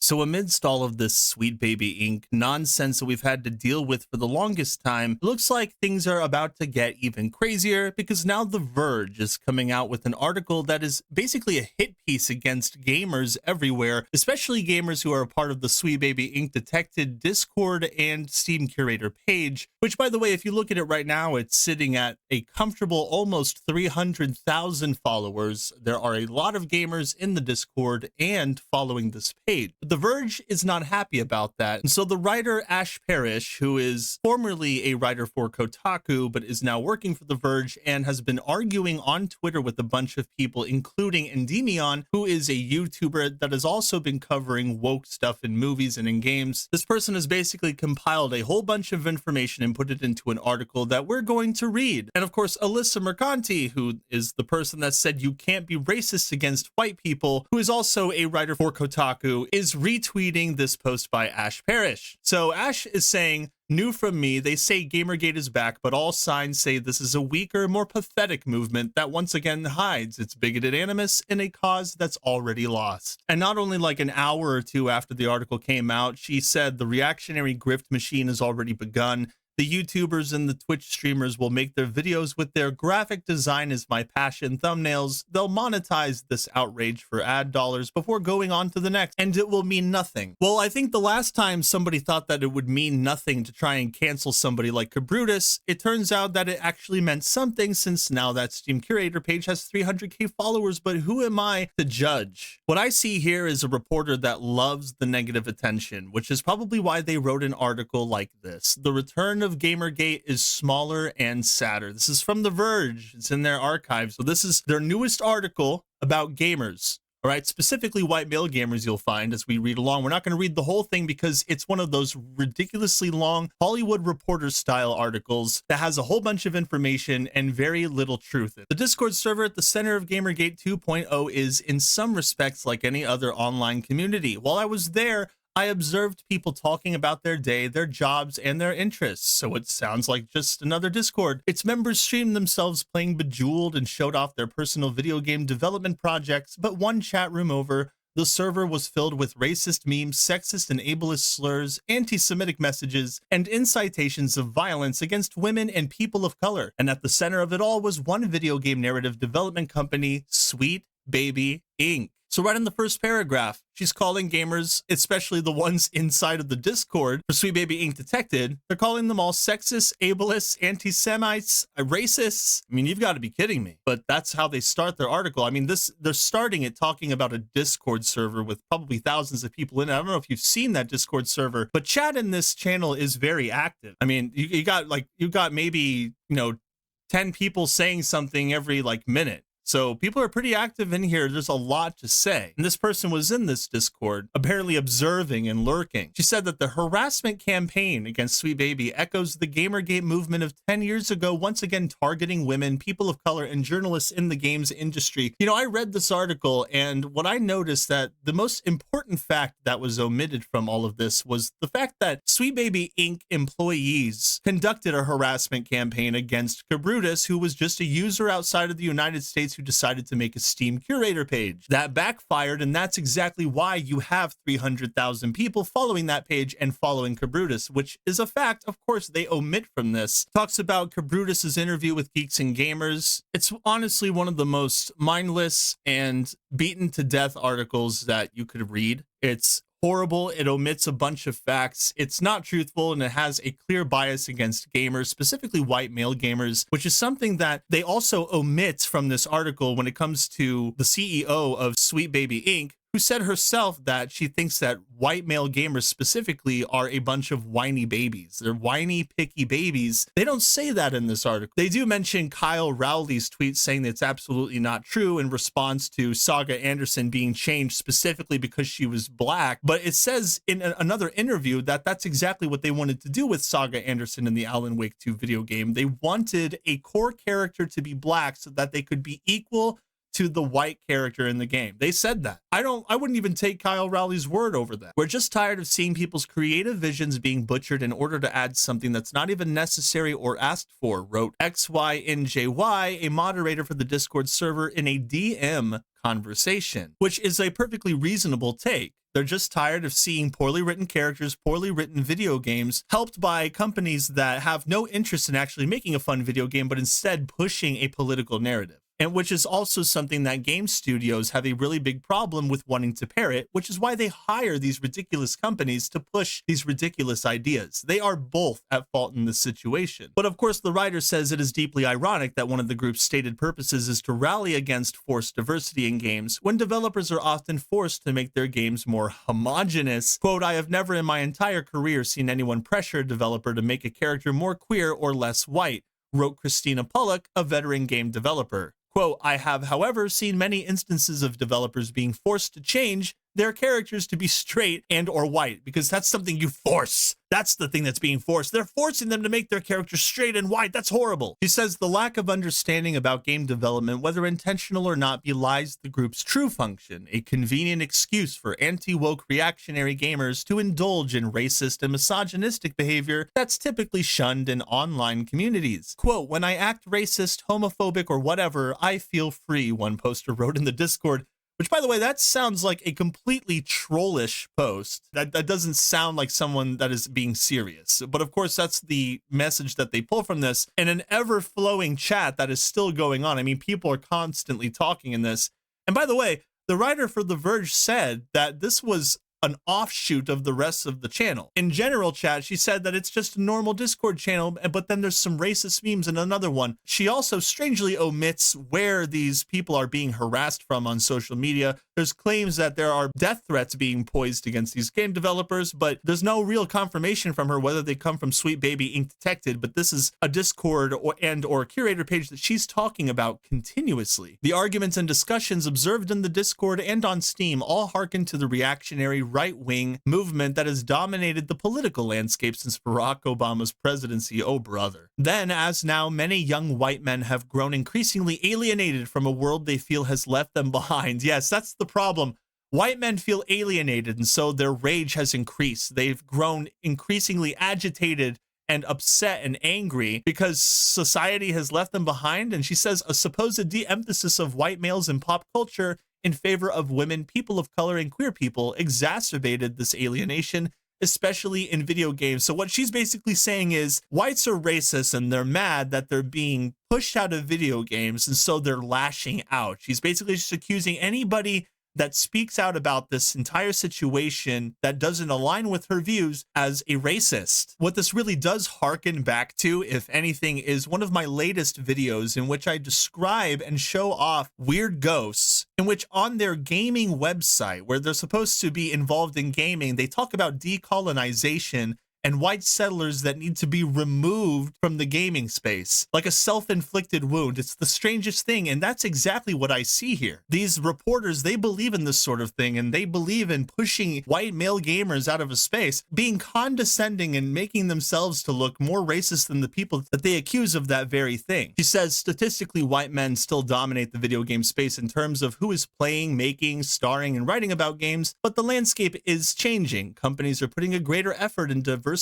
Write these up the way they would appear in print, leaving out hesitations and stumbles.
So amidst all of this Sweet Baby Inc. nonsense that we've had to deal with for the longest time, it looks like things are about to get even crazier because now The Verge is coming out with an article that is basically a hit piece against gamers everywhere, especially gamers who are a part of the Sweet Baby Inc. Detected Discord and Steam Curator page, which, by the way, if you look at it right now, it's sitting at a comfortable almost 300,000 followers. There are a lot of gamers in the Discord and following this page. The Verge is not happy about that. And so the writer Ash Parrish, who is formerly a writer for Kotaku, but is now working for The Verge and has been arguing on Twitter with a bunch of people, including Endymion, who is a YouTuber that has also been covering woke stuff in movies and in games. This person has basically compiled a whole bunch of information and put it into an article that we're going to read. And of course, Alyssa Mercanti, who is the person that said you can't be racist against white people, who is also a writer for Kotaku, is retweeting this post by Ash Parrish. So Ash is saying, "New from me, they say Gamergate is back, but all signs say this is a weaker, more pathetic movement that once again hides its bigoted animus in a cause that's already lost." And not only like an hour or two after the article came out, she said the reactionary grift machine has already begun. The YouTubers and the Twitch streamers will make their videos with their graphic design as my passion thumbnails. They'll monetize this outrage for ad dollars before going on to the next, and it will mean nothing. Well, I think the last time somebody thought that it would mean nothing to try and cancel somebody like Kabrutus, it turns out that it actually meant something, since now that Steam Curator page has 300k followers, but who am I to judge? What I see here is a reporter that loves the negative attention, which is probably why they wrote an article like this. The return of Gamergate is smaller and sadder. This is from The Verge. It's in their archives. So this is their newest article about gamers. All right, specifically white male gamers, you'll find as we read along. We're not going to read the whole thing because it's one of those ridiculously long Hollywood Reporter style articles that has a whole bunch of information and very little truth in it. The Discord server at the center of Gamergate 2.0 is in some respects like any other online community. While I was there, I observed people talking about their day, their jobs, and their interests, so it sounds like just another Discord. Its members streamed themselves playing Bejeweled and showed off their personal video game development projects, but one chat room over, the server was filled with racist memes, sexist and ableist slurs, anti-Semitic messages, and incitations of violence against women and people of color. And at the center of it all was one video game narrative development company, Sweet Baby Inc. So right in the first paragraph, she's calling gamers, especially the ones inside of the Discord for Sweet Baby Inc. Detected, they're calling them all sexist, ableists, anti-Semites, racists. I mean, you've got to be kidding me. But that's how they start their article. I mean, they're starting it talking about a Discord server with probably thousands of people in it. I don't know if you've seen that Discord server, but chat in this channel is very active. I mean, you got maybe, 10 people saying something every minute. So people are pretty active in here. There's a lot to say. And this person was in this Discord, apparently observing and lurking. She said that the harassment campaign against Sweet Baby echoes the Gamergate movement of 10 years ago, once again targeting women, people of color, and journalists in the games industry. I read this article, and what I noticed that the most important fact that was omitted from all of this was the fact that Sweet Baby Inc. employees conducted a harassment campaign against Kabrutus, who was just a user outside of the United States who decided to make a Steam Curator page. That backfired, and that's exactly why you have 300,000 people following that page and following Kabrutus, which is a fact, of course, they omit from this. Talks about Kabrutus's interview with Geeks and Gamers. It's honestly one of the most mindless and beaten to death articles that you could read. It's horrible. It omits a bunch of facts. It's not truthful, and it has a clear bias against gamers, specifically white male gamers, which is something that they also omit from this article when it comes to the CEO of Sweet Baby Inc., who said herself that she thinks that white male gamers specifically are a bunch of whiny babies. They're whiny, picky babies. They don't say that in this article. They do mention Kyle Rowley's tweet saying that it's absolutely not true in response to Saga Anderson being changed specifically because she was black. But it says in another interview that that's exactly what they wanted to do with Saga Anderson in the Alan Wake 2 video game. They wanted a core character to be black so that they could be equal to the white character in the game. They said that. I wouldn't even take Kyle Rowley's word over that. We're just tired of seeing people's creative visions being butchered in order to add something that's not even necessary or asked for, wrote XYNJY, a moderator for the Discord server, in a DM conversation, which is a perfectly reasonable take. They're just tired of seeing poorly written characters, poorly written video games, helped by companies that have no interest in actually making a fun video game, but instead pushing a political narrative. And which is also something that game studios have a really big problem with wanting to parrot, which is why they hire these ridiculous companies to push these ridiculous ideas. They are both at fault in this situation. But of course, the writer says it is deeply ironic that one of the group's stated purposes is to rally against forced diversity in games, when developers are often forced to make their games more homogenous. Quote, I have never in my entire career seen anyone pressure a developer to make a character more queer or less white, wrote Christina Pollock, a veteran game developer. Quote, I have, however, seen many instances of developers being forced to change their characters to be straight and or white, because that's something you force. That's the thing that's being forced. They're forcing them to make their characters straight and white. That's horrible. She says the lack of understanding about game development, whether intentional or not, belies the group's true function, a convenient excuse for anti-woke reactionary gamers to indulge in racist and misogynistic behavior that's typically shunned in online communities. Quote, when I act racist, homophobic, or whatever, I feel free, one poster wrote in the Discord. Which, by the way, that sounds like a completely trollish post. That doesn't sound like someone that is being serious. But of course, that's the message that they pull from this, in an ever-flowing chat that is still going on. I mean, people are constantly talking in this. And by the way, the writer for The Verge said that this was an offshoot of the rest of the channel. In general chat, she said that it's just a normal Discord channel, but then there's some racist memes in another one. She also strangely omits where these people are being harassed from on social media. There's claims that there are death threats being poised against these game developers, but there's no real confirmation from her whether they come from Sweet Baby Inc. Detected, but this is a Discord or curator page that she's talking about continuously. The arguments and discussions observed in the Discord and on Steam all hearken to the reactionary right-wing movement that has dominated the political landscape since Barack Obama's presidency. Oh, brother. Then, as now, many young white men have grown increasingly alienated from a world they feel has left them behind. Yes, that's the problem. White men feel alienated, and so their rage has increased. They've grown increasingly agitated and upset and angry because society has left them behind. And she says a supposed de-emphasis of white males in pop culture in favor of women, people of color, and queer people exacerbated this alienation, especially in video games. So what she's basically saying is whites are racist and they're mad that they're being pushed out of video games, and so they're lashing out. She's basically just accusing anybody that speaks out about this entire situation that doesn't align with her views as a racist. What this really does harken back to, if anything, is one of my latest videos in which I describe and show off weird ghosts, in which on their gaming website, where they're supposed to be involved in gaming, they talk about decolonization and white settlers that need to be removed from the gaming space, like a self-inflicted wound. It's the strangest thing, and that's exactly what I see here. These reporters, they believe in this sort of thing, and they believe in pushing white male gamers out of a space, being condescending and making themselves to look more racist than the people that they accuse of that very thing. She says statistically white men still dominate the video game space in terms of who is playing, making, starring, and writing about games, but the landscape is changing. Companies are putting a greater effort in diversifying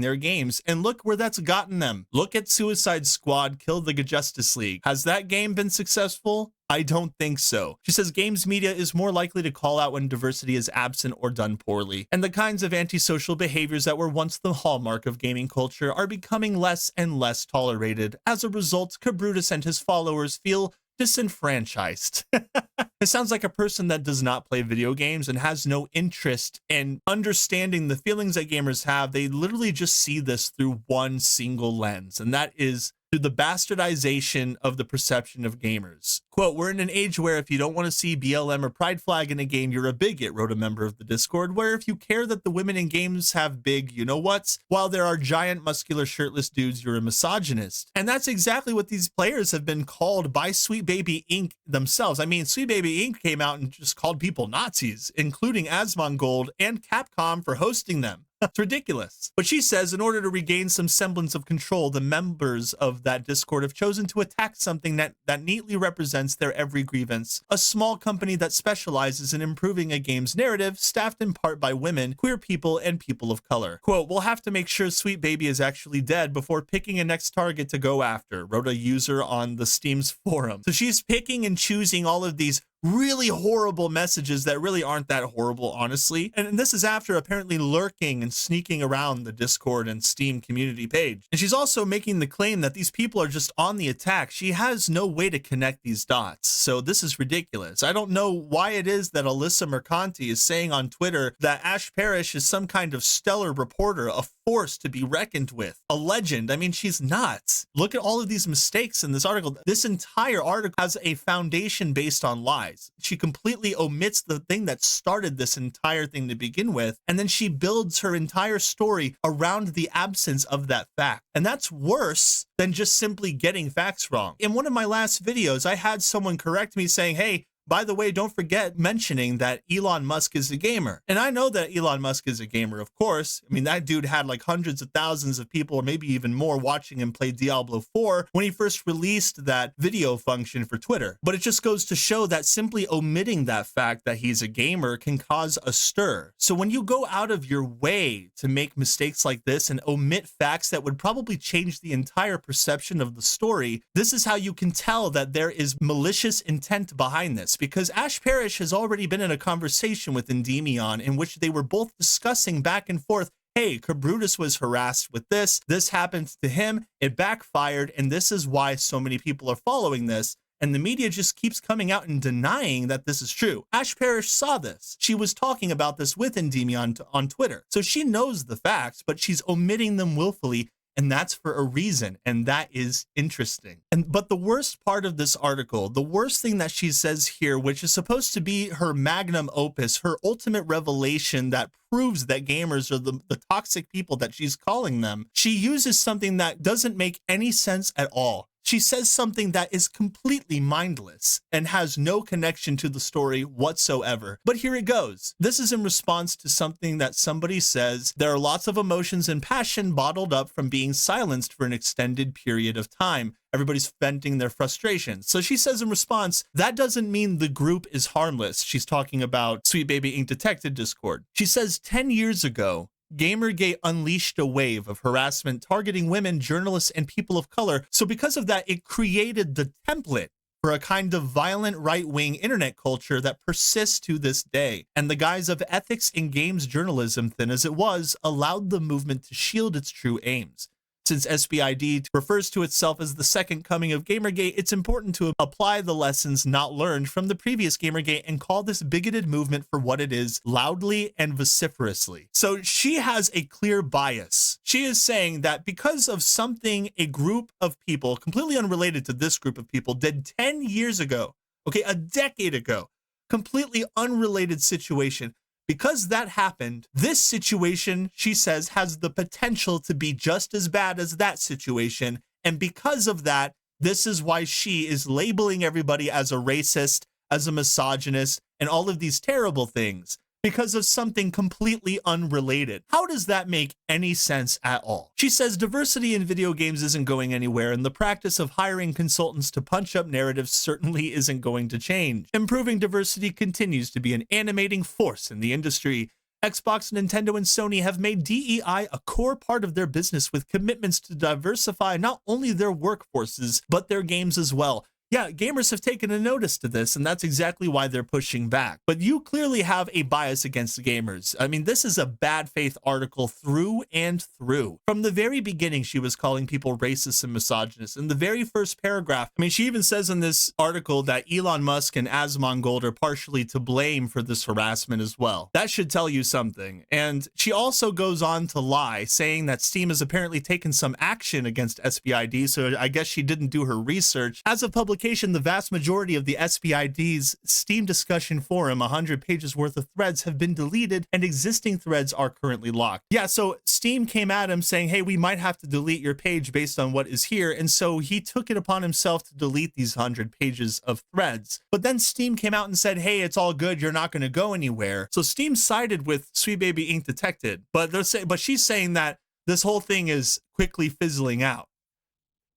their games, and look where that's gotten them. Look at Suicide Squad Kill the Justice League. Has that game been successful? I don't think so. She says games media is more likely to call out when diversity is absent or done poorly, and the kinds of antisocial behaviors that were once the hallmark of gaming culture are becoming less and less tolerated. As a result, Cabrutus and his followers feel disenfranchised. It sounds like a person that does not play video games and has no interest in understanding the feelings that gamers have. They literally just see this through one single lens, and that is through the bastardization of the perception of gamers. Quote, we're in an age where if you don't want to see BLM or pride flag in a game, you're a bigot, wrote a member of the Discord, where if you care that the women in games have big you-know-whats, while there are giant muscular shirtless dudes, you're a misogynist. And that's exactly what these players have been called by Sweet Baby Inc. themselves. I mean, Sweet Baby Inc. came out and just called people Nazis, including Asmongold and Capcom for hosting them. It's ridiculous. But she says in order to regain some semblance of control, the members of that Discord have chosen to attack something that neatly represents their every grievance. A small company that specializes in improving a game's narrative, staffed in part by women, queer people, and people of color. Quote, we'll have to make sure Sweet Baby is actually dead before picking a next target to go after, wrote a user on the Steam's forum. So she's picking and choosing all of these really horrible messages that really aren't that horrible, honestly. And this is after apparently lurking and sneaking around the Discord and Steam community page. And she's also making the claim that these people are just on the attack. She has no way to connect these dots. So this is ridiculous. I don't know why it is that Alyssa Mercanti is saying on Twitter that Ash Parrish is some kind of stellar reporter, a force to be reckoned with, a legend. I mean, she's not. Look at all of these mistakes in this article. This entire article has a foundation based on lies. She completely omits the thing that started this entire thing to begin with, and then she builds her entire story around the absence of that fact. And that's worse than just simply getting facts wrong. In one of my last videos, I had someone correct me saying, hey, by the way, don't forget mentioning that Elon Musk is a gamer. And I know that Elon Musk is a gamer, of course. I mean, that dude had like hundreds of thousands of people, or maybe even more, watching him play Diablo 4 when he first released that video function for Twitter. But it just goes to show that simply omitting that fact that he's a gamer can cause a stir. So when you go out of your way to make mistakes like this and omit facts that would probably change the entire perception of the story, this is how you can tell that there is malicious intent behind this. Because Ash Parrish has already been in a conversation with Endymion in which they were both discussing back and forth, hey, Kabrutus was harassed with this happened to him, it backfired, and this is why so many people are following this. And the media just keeps coming out and denying that this is true. Ash Parrish saw this. She was talking about this with Endymion on Twitter. So she knows the facts, but she's omitting them willfully. And that's for a reason, and that is interesting. But the worst part of this article, the worst thing that she says here, which is supposed to be her magnum opus, her ultimate revelation that proves that gamers are the toxic people that she's calling them, she uses something that doesn't make any sense at all. She says something that is completely mindless and has no connection to the story whatsoever. But here it goes. This is in response to something that somebody says, there are lots of emotions and passion bottled up from being silenced for an extended period of time. Everybody's venting their frustration. So she says in response, that doesn't mean the group is harmless. She's talking about Sweet Baby Ink Detected Discord. She says 10 years ago, Gamergate unleashed a wave of harassment targeting women, journalists, and people of color. So because of that, it created the template for a kind of violent right-wing internet culture that persists to this day. And the guise of ethics in games journalism, thin as it was, allowed the movement to shield its true aims. Since SBID refers to itself as the second coming of Gamergate, it's important to apply the lessons not learned from the previous Gamergate and call this bigoted movement for what it is, loudly and vociferously. So she has a clear bias. She is saying that because of something a group of people, completely unrelated to this group of people, did 10 years ago, okay, a decade ago, completely unrelated situation, because that happened, this situation, she says, has the potential to be just as bad as that situation. And because of that, this is why she is labeling everybody as a racist, as a misogynist, and all of these terrible things because of something completely unrelated. How does that make any sense at all? She says diversity in video games isn't going anywhere, and the practice of hiring consultants to punch up narratives certainly isn't going to change. Improving diversity continues to be an animating force in the industry. Xbox, Nintendo, and Sony have made DEI a core part of their business with commitments to diversify not only their workforces, but their games as well. Yeah, gamers have taken a notice to this, and that's exactly why they're pushing back. But you clearly have a bias against gamers. I mean, this is a bad faith article through and through. From the very beginning, she was calling people racist and misogynist. In the very first paragraph, I mean, she even says in this article that Elon Musk and Asmongold are partially to blame for this harassment as well. That should tell you something. And she also goes on to lie, saying that Steam has apparently taken some action against SBID, so I guess she didn't do her research. As of publication, the vast majority of the SBID's Steam discussion forum, 100 pages worth of threads, have been deleted and existing threads are currently locked. Yeah, so Steam came at him saying, hey, we might have to delete your page based on what is here. And so he took it upon himself to delete these 100 pages of threads. But then Steam came out and said, hey, it's all good. You're not going to go anywhere. So Steam sided with Sweet Baby Ink Detected. But she's saying that this whole thing is quickly fizzling out,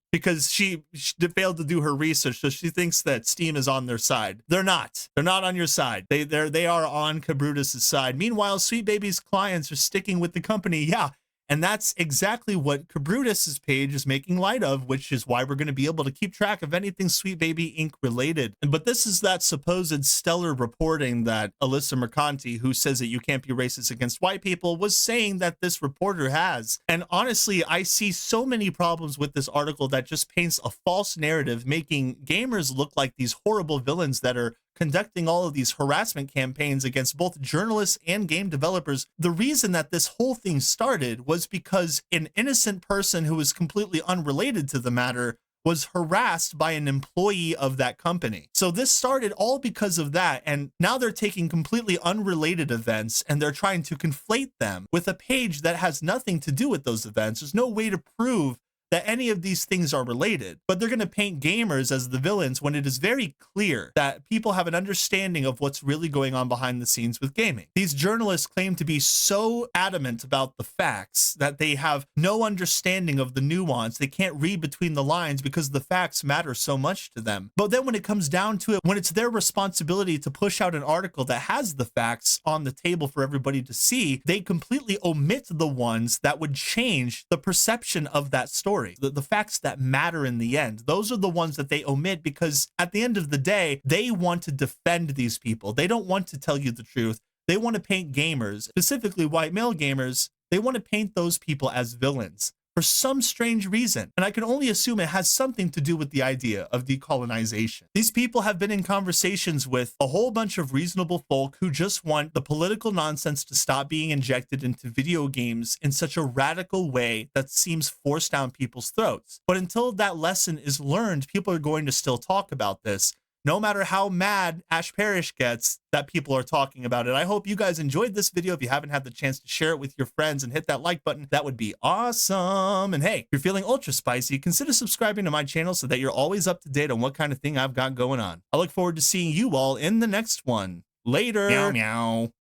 because she failed to do her research, so she thinks that Steam is on their side. They're not. They're not on your side. They are on Kabrutus' side. Meanwhile, Sweet Baby's clients are sticking with the company. Yeah, And that's exactly what Cabrutus's page is making light of, which is why we're going to be able to keep track of anything Sweet Baby Inc. related. But this is that supposed stellar reporting that Alyssa Mercanti, who says that you can't be racist against white people, was saying that this reporter has. And honestly, I see so many problems with this article that just paints a false narrative, making gamers look like these horrible villains that are conducting all of these harassment campaigns against both journalists and game developers. The reason that this whole thing started was because an innocent person who was completely unrelated to the matter was harassed by an employee of that company. So this started all because of that, and now they're taking completely unrelated events and they're trying to conflate them with a page that has nothing to do with those events. There's no way to prove that any of these things are related, but they're going to paint gamers as the villains when it is very clear that people have an understanding of what's really going on behind the scenes with gaming. These journalists claim to be so adamant about the facts that they have no understanding of the nuance. They can't read between the lines because the facts matter so much to them. But then when it comes down to it, when it's their responsibility to push out an article that has the facts on the table for everybody to see, they completely omit the ones that would change the perception of that story. The facts that matter in the end, those are the ones that they omit because at the end of the day, they want to defend these people. They don't want to tell you the truth. They want to paint gamers, specifically white male gamers, they want to paint those people as villains for some strange reason. And I can only assume it has something to do with the idea of decolonization. These people have been in conversations with a whole bunch of reasonable folk who just want the political nonsense to stop being injected into video games in such a radical way that seems forced down people's throats. But until that lesson is learned, people are going to still talk about this. No matter how mad Ash Parrish gets that people are talking about it. I hope you guys enjoyed this video. If you haven't had the chance to share it with your friends and hit that like button, that would be awesome. And hey, if you're feeling ultra spicy, consider subscribing to my channel so that you're always up to date on what kind of thing I've got going on. I look forward to seeing you all in the next one. Later. Meow, meow.